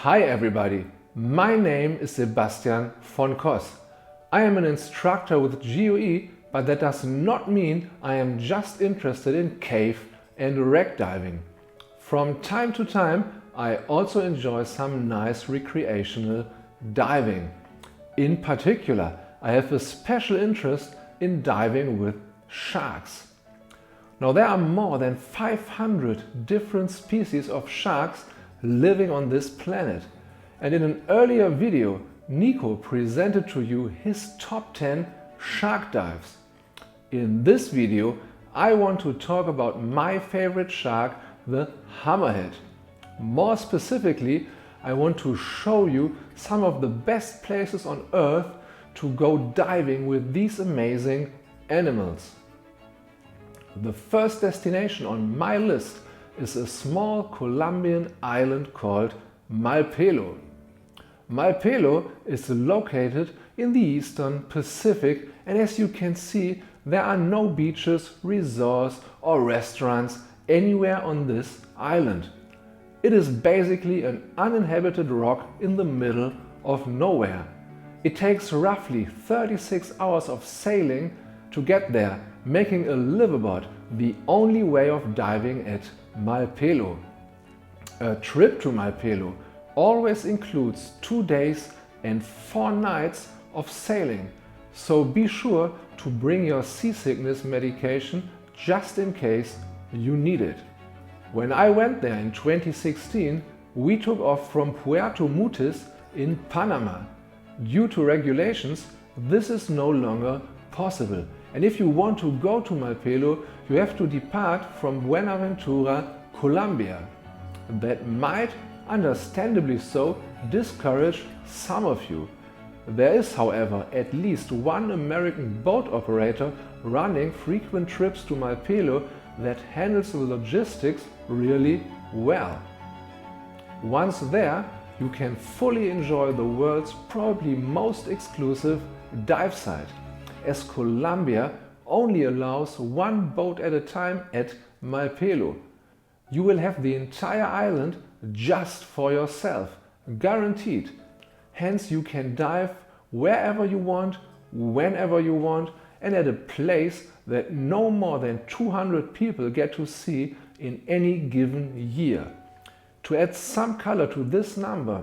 Hi everybody, my name is Sebastian von Koss. I am an instructor with GOE, but that does not mean I am just interested in cave and wreck diving. From time to time I also enjoy some nice recreational diving. In particular, I have a special interest in diving with sharks. Now there are more than 500 different species of sharks living on this planet. And in an earlier video, Nico presented to you his top 10 shark dives. In this video, I want to talk about my favorite shark, the hammerhead. More specifically, I want to show you some of the best places on Earth to go diving with these amazing animals. The first destination on my list is a small Colombian island called Malpelo. Malpelo is located in the eastern Pacific, and as you can see, there are no beaches, resorts or restaurants anywhere on this island. It is basically an uninhabited rock in the middle of nowhere. It takes roughly 36 hours of sailing to get there, making a liveaboard the only way of diving at Malpelo. A trip to Malpelo always includes 2 days and 4 nights of sailing, so be sure to bring your seasickness medication just in case you need it. When I went there in 2016, we took off from Puerto Mutis in Panama. Due to regulations, this is no longer possible. And if you want to go to Malpelo, you have to depart from Buenaventura, Colombia. That might, understandably so, discourage some of you. There is, however, at least one American boat operator running frequent trips to Malpelo that handles the logistics really well. Once there, you can fully enjoy the world's probably most exclusive dive site, as Colombia only allows one boat at a time at Malpelo. You will have the entire island just for yourself, guaranteed. Hence you can dive wherever you want, whenever you want, and at a place that no more than 200 people get to see in any given year. To add some color to this number,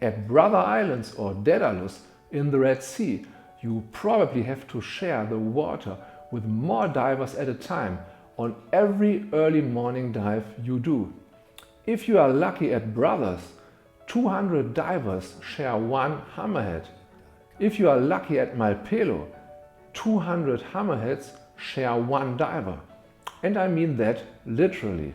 at Brother Islands or Daedalus in the Red Sea, you probably have to share the water with more divers at a time on every early morning dive you do. If you are lucky at Brothers, 200 divers share one hammerhead. If you are lucky at Malpelo, 200 hammerheads share one diver. And I mean that literally.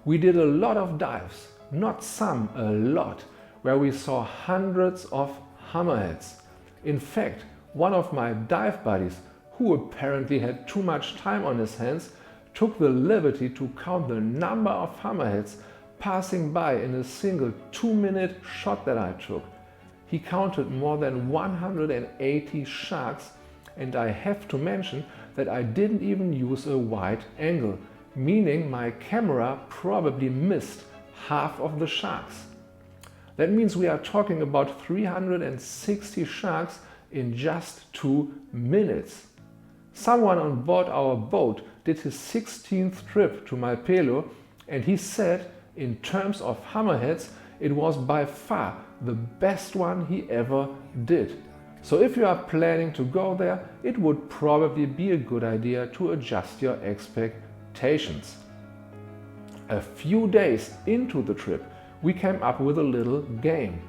We did a lot of dives, not some, a lot, where we saw hundreds of hammerheads. In fact, one of my dive buddies, who apparently had too much time on his hands, took the liberty to count the number of hammerheads passing by in a single 2-minute shot that I took. He counted more than 180 sharks, and I have to mention that I didn't even use a wide angle, meaning my camera probably missed half of the sharks. That means we are talking about 360 sharks in just 2 minutes. Someone on board our boat did his 16th trip to Malpelo, and he said in terms of hammerheads it was by far the best one he ever did. So if you are planning to go there, it would probably be a good idea to adjust your expectations. A few days into the trip, we came up with a little game.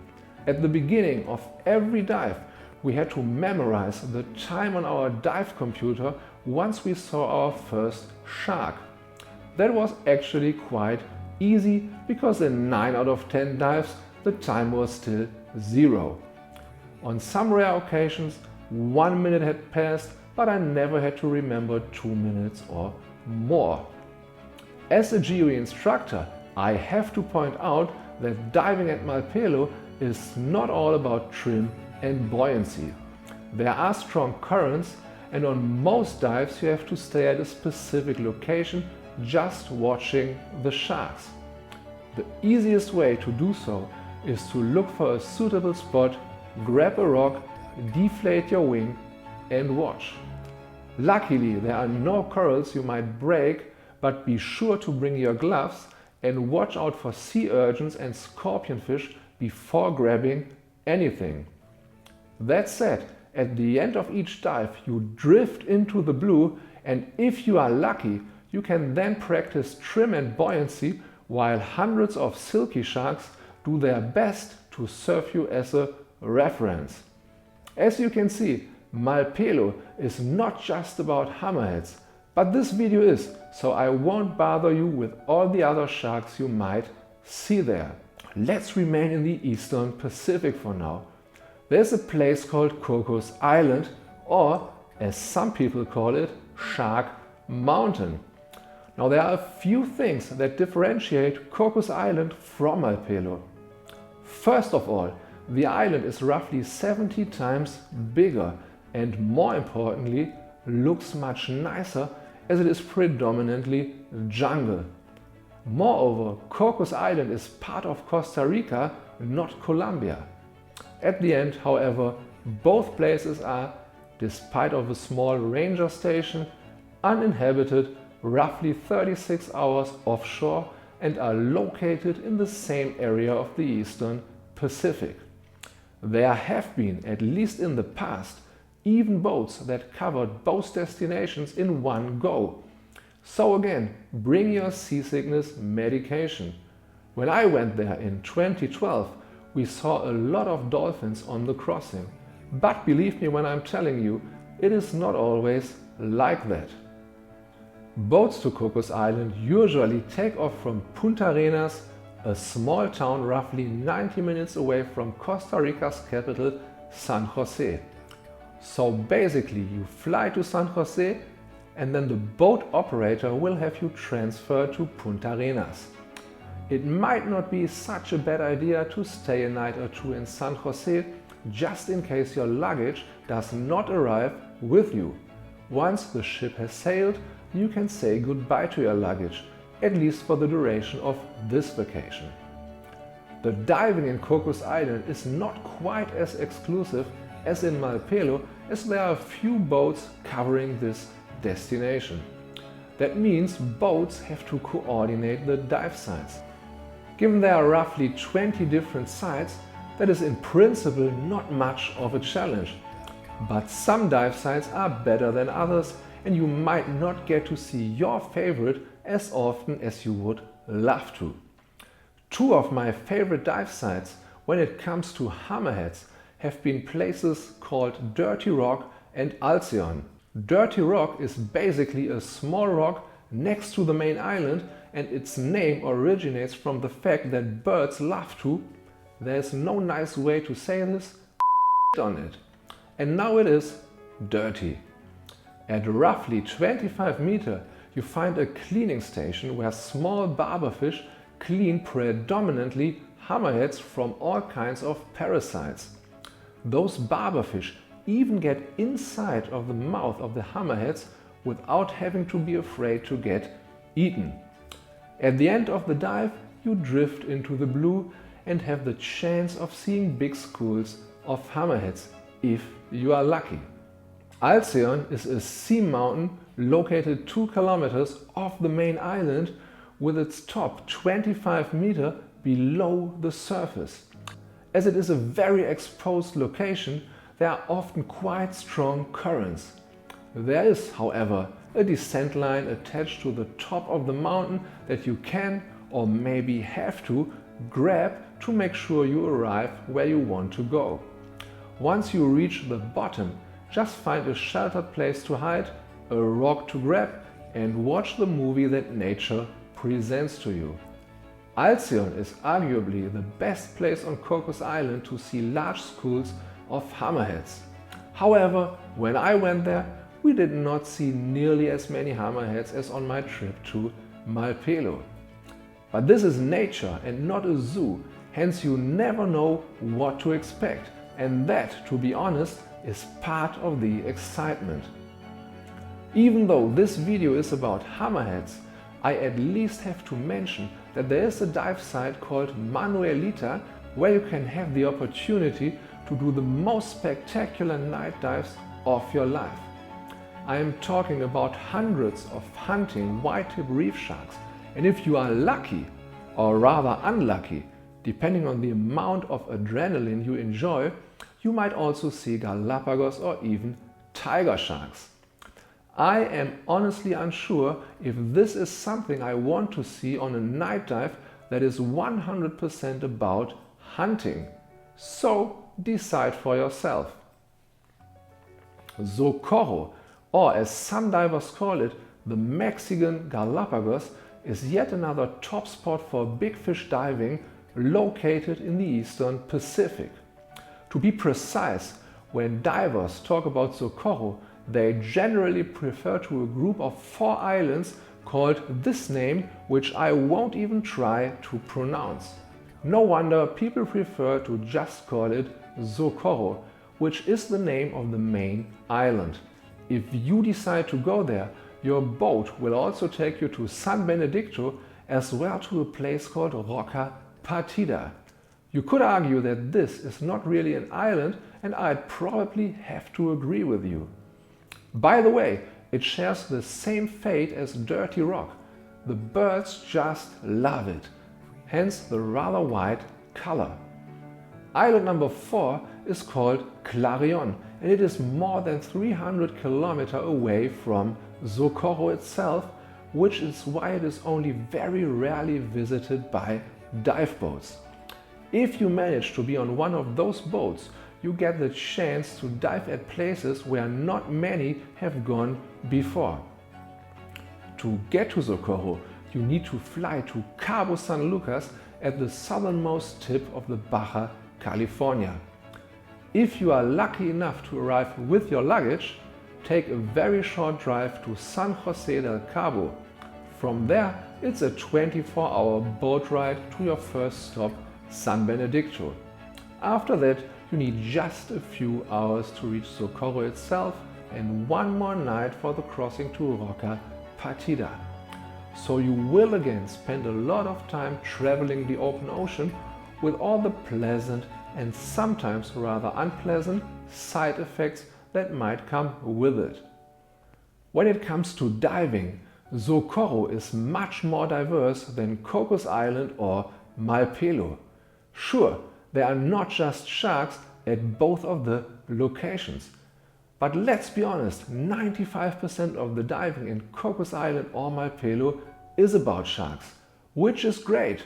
At the beginning of every dive, we had to memorize the time on our dive computer once we saw our first shark. That was actually quite easy because in 9 out of 10 dives the time was still 0. On some rare occasions 1 minute had passed, but I never had to remember 2 minutes or more. As a GOE instructor, I have to point out that diving at Malpelo is not all about trim and buoyancy. There are strong currents, and on most dives you have to stay at a specific location just watching the sharks. The easiest way to do so is to look for a suitable spot, grab a rock, deflate your wing and watch. Luckily, there are no corals you might break, but be sure to bring your gloves and watch out for sea urchins and scorpionfish before grabbing anything. That said, at the end of each dive you drift into the blue, and if you are lucky, you can then practice trim and buoyancy while hundreds of silky sharks do their best to serve you as a reference. As you can see, Malpelo is not just about hammerheads, but this video is, so I won't bother you with all the other sharks you might see there. Let's remain in the Eastern Pacific for now. There's a place called Cocos Island, or as some people call it, Shark Mountain. Now there are a few things that differentiate Cocos Island from Malpelo. First of all, the island is roughly 70 times bigger and, more importantly, looks much nicer as it is predominantly jungle. Moreover, Cocos Island is part of Costa Rica, not Colombia. At the end, however, both places are, despite of a small ranger station, uninhabited, roughly 36 hours offshore, and are located in the same area of the Eastern Pacific. There have been, at least in the past, even boats that covered both destinations in one go. So again, bring your seasickness medication. When I went there in 2012, we saw a lot of dolphins on the crossing. But believe me when I'm telling you, it is not always like that. Boats to Cocos Island usually take off from Punta Arenas, a small town roughly 90 minutes away from Costa Rica's capital, San Jose. So basically you fly to San Jose and then the boat operator will have you transferred to Punta Arenas. It might not be such a bad idea to stay a night or two in San Jose, just in case your luggage does not arrive with you. Once the ship has sailed, you can say goodbye to your luggage, at least for the duration of this vacation. The diving in Cocos Island is not quite as exclusive as in Malpelo, as there are a few boats covering this destination. That means boats have to coordinate the dive sites. Given there are roughly 20 different sites, that is in principle not much of a challenge. But some dive sites are better than others, and you might not get to see your favorite as often as you would love to. Two of my favorite dive sites when it comes to hammerheads have been places called Dirty Rock and Alcyon. Dirty Rock is basically a small rock next to the main island, and its name originates from the fact that birds love to, there's no nice way to say this, on it. And now it is dirty. At roughly 25 meters you find a cleaning station where small barberfish clean predominantly hammerheads from all kinds of parasites. Those barberfish even get inside of the mouth of the hammerheads without having to be afraid to get eaten. At the end of the dive you drift into the blue and have the chance of seeing big schools of hammerheads, if you are lucky. Alcyon is a sea mountain located 2 kilometers off the main island, with its top 25 meters below the surface. As it is a very exposed location, there are often quite strong currents. There is, however, a descent line attached to the top of the mountain that you can, or maybe have to, grab to make sure you arrive where you want to go. Once you reach the bottom, just find a sheltered place to hide, a rock to grab, and watch the movie that nature presents to you. Alcyon is arguably the best place on Cocos Island to see large schools of hammerheads. However, when I went there, we did not see nearly as many hammerheads as on my trip to Malpelo. But this is nature and not a zoo, hence you never know what to expect, and that, to be honest, is part of the excitement. Even though this video is about hammerheads, I at least have to mention that there is a dive site called Manuelita where you can have the opportunity to do the most spectacular night dives of your life. I am talking about hundreds of hunting white-tip reef sharks, and if you are lucky, or rather unlucky, depending on the amount of adrenaline you enjoy, you might also see Galapagos or even tiger sharks. I am honestly unsure if this is something I want to see on a night dive that is 100% about hunting. So decide for yourself. Socorro, or as some divers call it, the Mexican Galapagos, is yet another top spot for big fish diving located in the Eastern Pacific. To be precise, when divers talk about Socorro, they generally refer to a group of 4 islands called this name, which I won't even try to pronounce. No wonder people prefer to just call it Socorro, which is the name of the main island. If you decide to go there, your boat will also take you to San Benedicto as well to a place called Roca Partida. You could argue that this is not really an island, and I'd probably have to agree with you. By the way, it shares the same fate as Dirty Rock. The birds just love it, hence the rather white color. Island number 4 is called Clarion, and it is more than 300 kilometers away from Socorro itself, which is why it is only very rarely visited by dive boats. If you manage to be on one of those boats, you get the chance to dive at places where not many have gone before. To get to Socorro, you need to fly to Cabo San Lucas at the southernmost tip of the Baja California. If you are lucky enough to arrive with your luggage, take a very short drive to San Jose del Cabo. From there, it's a 24-hour boat ride to your first stop, San Benedicto. After that, you need just a few hours to reach Socorro itself and one more night for the crossing to Roca Partida. So you will again spend a lot of time traveling the open ocean with all the pleasant and sometimes rather unpleasant side effects that might come with it. When it comes to diving, Socorro is much more diverse than Cocos Island or Malpelo. Sure, there are not just sharks at both of the locations. But let's be honest, 95% of the diving in Cocos Island or Malpelo is about sharks, which is great.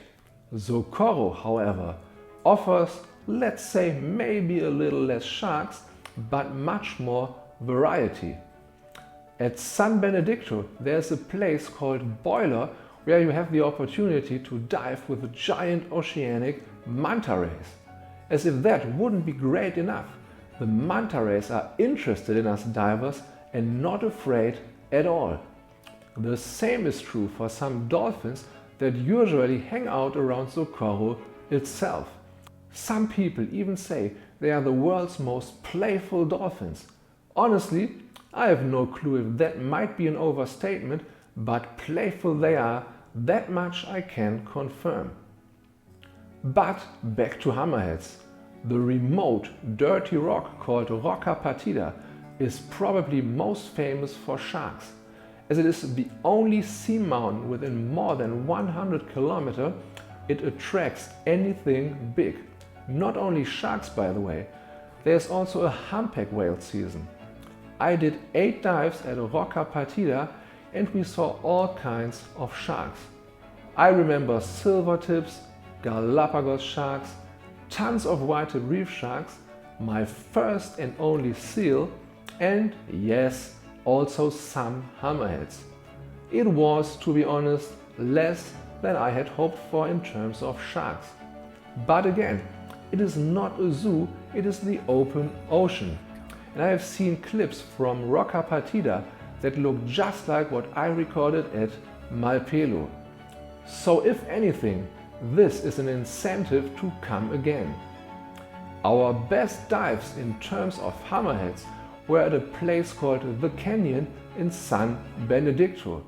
Socorro, however, offers, let's say, maybe a little less sharks, but much more variety. At San Benedicto, there's a place called Boiler where you have the opportunity to dive with the giant oceanic manta rays. As if that wouldn't be great enough, the manta rays are interested in us divers and not afraid at all. The same is true for some dolphins that usually hang out around Socorro itself. Some people even say they are the world's most playful dolphins. Honestly, I have no clue if that might be an overstatement, but playful they are, that much I can confirm. But back to hammerheads. The remote, dirty rock called Roca Partida is probably most famous for sharks, as it is the only seamount within more than 100 kilometers. It attracts anything big. Not only sharks, by the way, there's also a humpback whale season. I did 8 dives at Roca Partida and we saw all kinds of sharks. I remember silvertips, Galapagos sharks, tons of white-tip reef sharks, my first and only seal, and yes, also some hammerheads. It was, to be honest, less than I had hoped for in terms of sharks. But again, it is not a zoo, it is the open ocean. And I have seen clips from Roca Partida that look just like what I recorded at Malpelo. So if anything, this is an incentive to come again. Our best dives in terms of hammerheads were at a place called The Canyon in San Benedicto.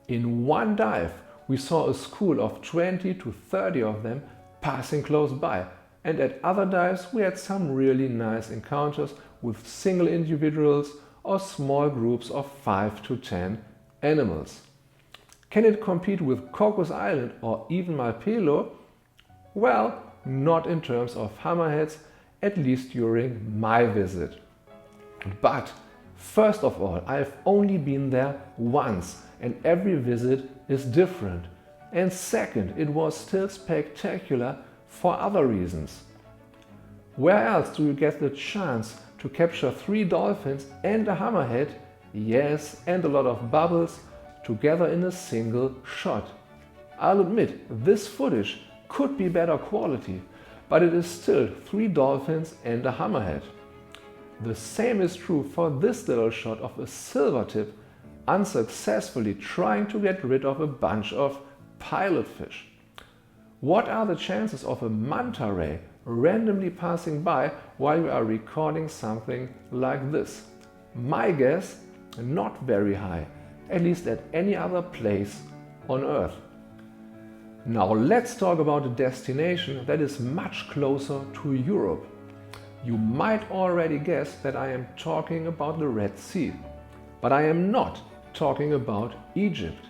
In one dive, we saw a school of 20 to 30 of them passing close by, and at other dives we had some really nice encounters with single individuals or small groups of 5 to 10 animals. Can it compete with Cocos Island or even Malpelo? Well, not in terms of hammerheads, at least during my visit. But first of all, I've only been there once and every visit is different. And second, it was still spectacular for other reasons. Where else do you get the chance to capture 3 dolphins and a hammerhead, yes, and a lot of bubbles, together in a single shot? I'll admit, this footage could be better quality, but it is still 3 dolphins and a hammerhead. The same is true for this little shot of a silvertip unsuccessfully trying to get rid of a bunch of pilotfish. What are the chances of a manta ray randomly passing by while you are recording something like this? My guess, not very high, at least at any other place on Earth. Now let's talk about a destination that is much closer to Europe. You might already guess that I am talking about the Red Sea, but I am not talking about Egypt.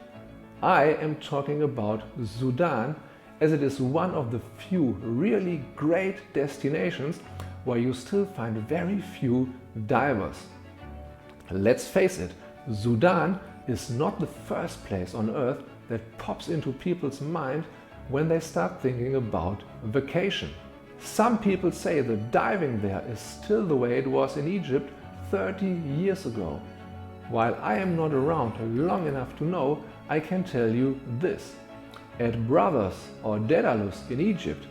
I am talking about Sudan, as it is one of the few really great destinations where you still find very few divers. Let's face it, Sudan is not the first place on Earth that pops into people's mind when they start thinking about vacation. Some people say the diving there is still the way it was in Egypt 30 years ago. While I am not around long enough to know, I can tell you this. At Brothers or Daedalus in Egypt,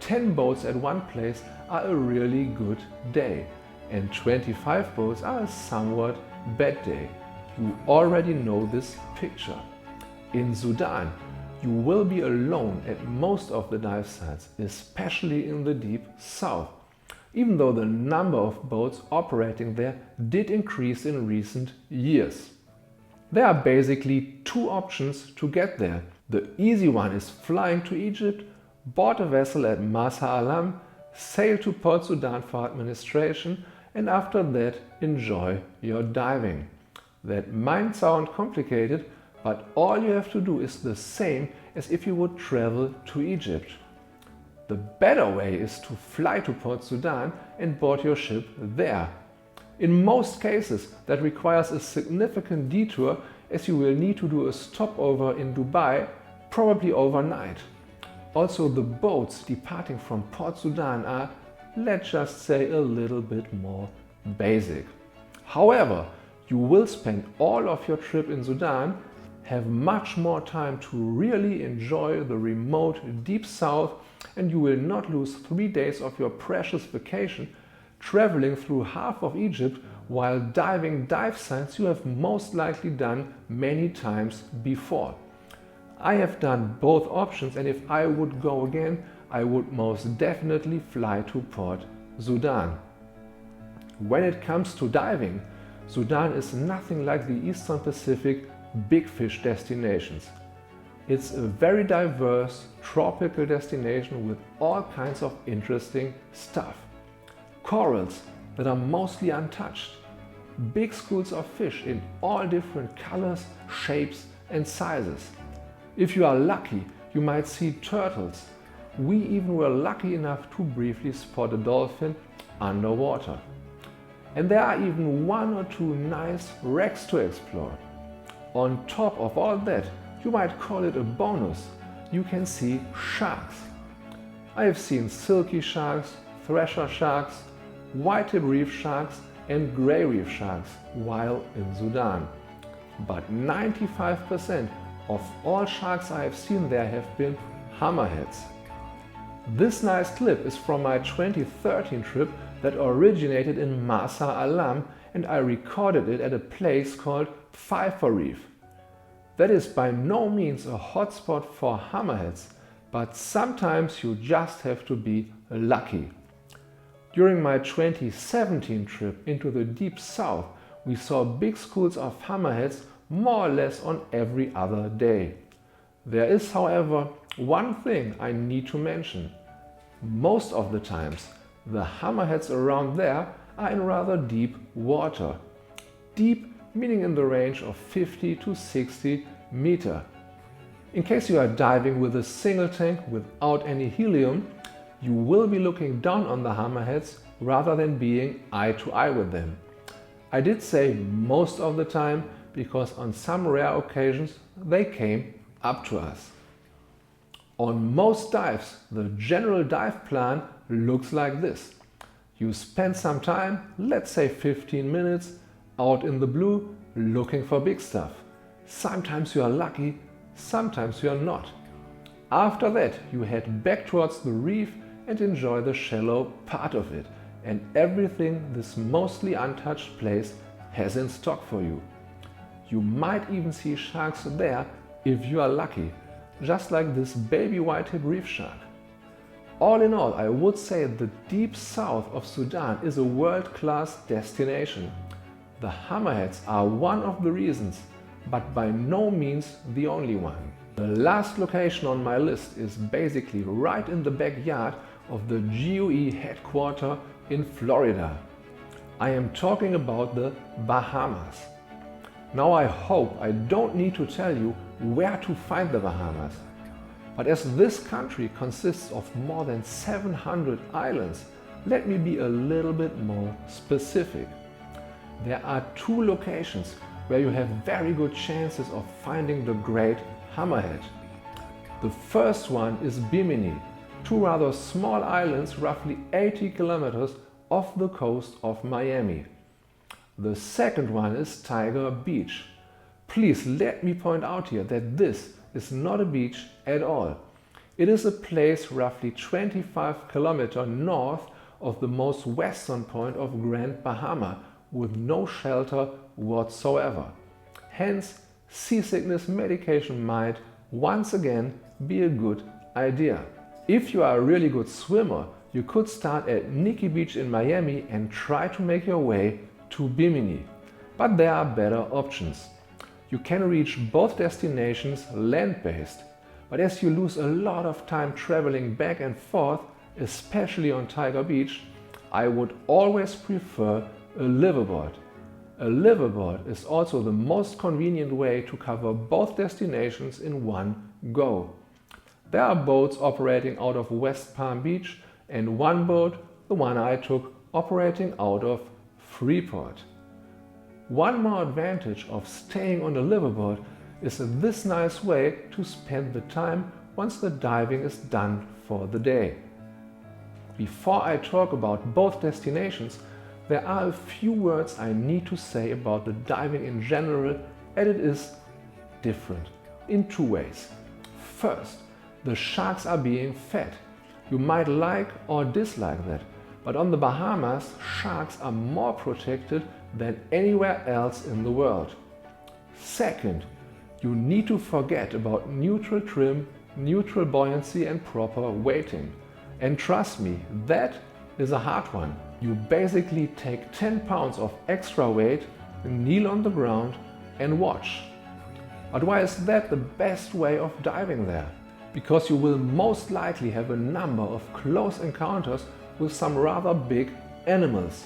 10 boats at one place are a really good day, and 25 boats are a somewhat bad day. You already know this picture. In Sudan, you will be alone at most of the dive sites, especially in the deep south, even though the number of boats operating there did increase in recent years. There are basically 2 options to get there. The easy one is flying to Egypt, board a vessel at Marsa Alam, sail to Port Sudan for administration, and after that enjoy your diving. That might sound complicated, but all you have to do is the same as if you would travel to Egypt. The better way is to fly to Port Sudan and board your ship there. In most cases, that requires a significant detour, as you will need to do a stopover in Dubai, probably overnight. Also, the boats departing from Port Sudan are, let's just say, a little bit more basic. However, you will spend all of your trip in Sudan, have much more time to really enjoy the remote deep south, and you will not lose 3 days of your precious vacation traveling through half of Egypt while diving dive sites you have most likely done many times before. I have done both options, and if I would go again, I would most definitely fly to Port Sudan. When it comes to diving, Sudan is nothing like the Eastern Pacific big fish destinations. It's a very diverse tropical destination with all kinds of interesting stuff. Corals that are mostly untouched, big schools of fish in all different colors, shapes and sizes. If you are lucky, you might see turtles. We even were lucky enough to briefly spot a dolphin underwater. And there are even 1 or 2 nice wrecks to explore. On top of all that, you might call it a bonus, you can see sharks. I have seen silky sharks, thresher sharks, white-tip reef sharks and grey reef sharks while in Sudan. But 95% of all sharks I have seen there have been hammerheads. This nice clip is from my 2013 trip that originated in Marsa Alam, and I recorded it at a place called Pfeiffer Reef. That is by no means a hotspot for hammerheads, but sometimes you just have to be lucky. During my 2017 trip into the deep south, we saw big schools of hammerheads more or less on every other day. There is, however, one thing I need to mention. Most of the times, the hammerheads around there are in rather deep water. Deep meaning in the range of 50 to 60 meter. In case you are diving with a single tank without any helium, you will be looking down on the hammerheads rather than being eye to eye with them. I did say most of the time because on some rare occasions they came up to us. On most dives, the general dive plan looks like this. You spend some time, let's say 15 minutes, out in the blue looking for big stuff. Sometimes you are lucky, sometimes you are not. After that, you head back towards the reef and enjoy the shallow part of it and everything this mostly untouched place has in stock for you. You might even see sharks there if you are lucky, just like this baby white-tip reef shark. All in all, I would say the deep south of Sudan is a world-class destination. The hammerheads are one of the reasons, but by no means the only one. The last location on my list is basically right in the backyard of the GUE headquarters in Florida. I am talking about the Bahamas. Now I hope I don't need to tell you where to find the Bahamas. But as this country consists of more than 700 islands, let me be a little bit more specific. There are two locations where you have very good chances of finding the great hammerhead. The first one is Bimini, two rather small islands roughly 80 kilometers off the coast of Miami. The second one is Tiger Beach. Please let me point out here that this is not a beach at all. It is a place roughly 25 kilometers north of the most western point of Grand Bahama with no shelter whatsoever. Hence, seasickness medication might once again be a good idea. If you are a really good swimmer, you could start at Nikki Beach in Miami and try to make your way to Bimini. But there are better options. You can reach both destinations land-based, but as you lose a lot of time traveling back and forth, especially on Tiger Beach, I would always prefer a liveaboard. A liveaboard is also the most convenient way to cover both destinations in one go. There are boats operating out of West Palm Beach and one boat, the one I took, operating out of Freeport. One more advantage of staying on a liveaboard is this nice way to spend the time once the diving is done for the day. Before I talk about both destinations, there are a few words I need to say about the diving in general, and it is different in two ways. First, the sharks are being fed. You might like or dislike that, but on the Bahamas, sharks are more protected than anywhere else in the world. Second, you need to forget about neutral trim, neutral buoyancy and proper weighting. And trust me, that is a hard one. You basically take 10 pounds of extra weight, kneel on the ground and watch. But why is that the best way of diving there? Because you will most likely have a number of close encounters with some rather big animals.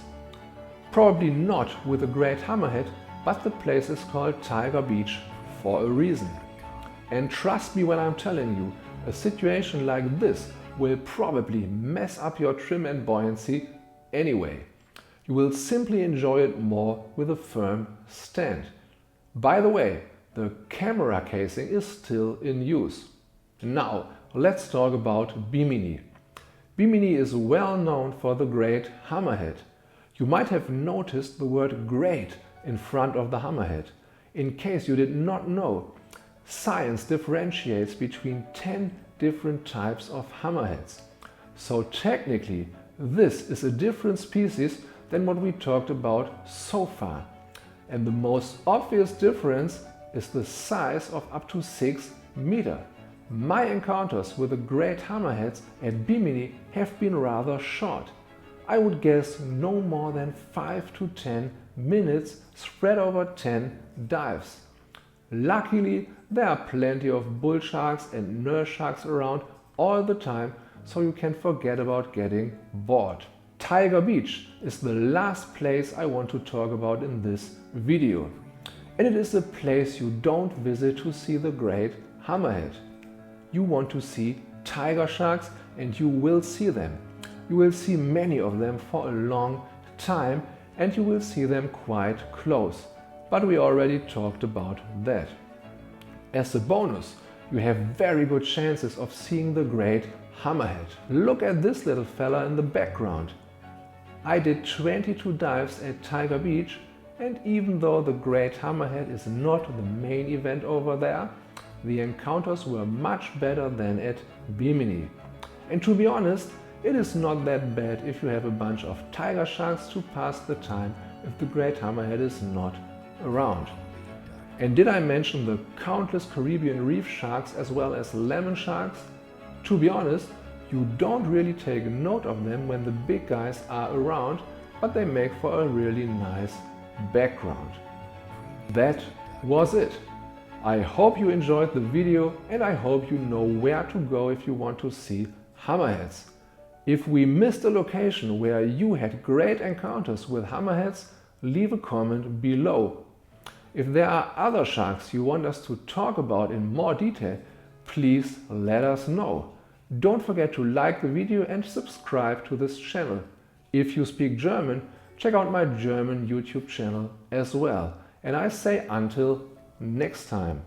Probably not with a great hammerhead, but the place is called Tiger Beach for a reason. And trust me when I'm telling you, a situation like this will probably mess up your trim and buoyancy anyway. You will simply enjoy it more with a firm stand. By the way, the camera casing is still in use. Now, let's talk about Bimini. Bimini is well known for the great hammerhead. You might have noticed the word great in front of the hammerhead. In case you did not know, science differentiates between 10 different types of hammerheads. So technically, this is a different species than what we talked about so far. And the most obvious difference is the size of up to 6 meters. My encounters with the great hammerheads at Bimini have been rather short. I would guess no more than 5 to 10 minutes spread over 10 dives. Luckily, there are plenty of bull sharks and nurse sharks around all the time, so you can forget about getting bored. Tiger Beach is the last place I want to talk about in this video. And it is a place you don't visit to see the great hammerhead. You want to see tiger sharks, and you will see them. You will see many of them for a long time, and you will see them quite close. But we already talked about that. As a bonus, you have very good chances of seeing the great hammerhead. Look at this little fella in the background. I did 22 dives at Tiger Beach, and even though the great hammerhead is not the main event over there, the encounters were much better than at Bimini. And to be honest, it is not that bad if you have a bunch of tiger sharks to pass the time if the great hammerhead is not around. And did I mention the countless Caribbean reef sharks as well as lemon sharks? To be honest, you don't really take note of them when the big guys are around, but they make for a really nice background. That was it. I hope you enjoyed the video, and I hope you know where to go if you want to see hammerheads. If we missed a location where you had great encounters with hammerheads, leave a comment below. If there are other sharks you want us to talk about in more detail, please let us know. Don't forget to like the video and subscribe to this channel. If you speak German, check out my German YouTube channel as well. And I say until next time.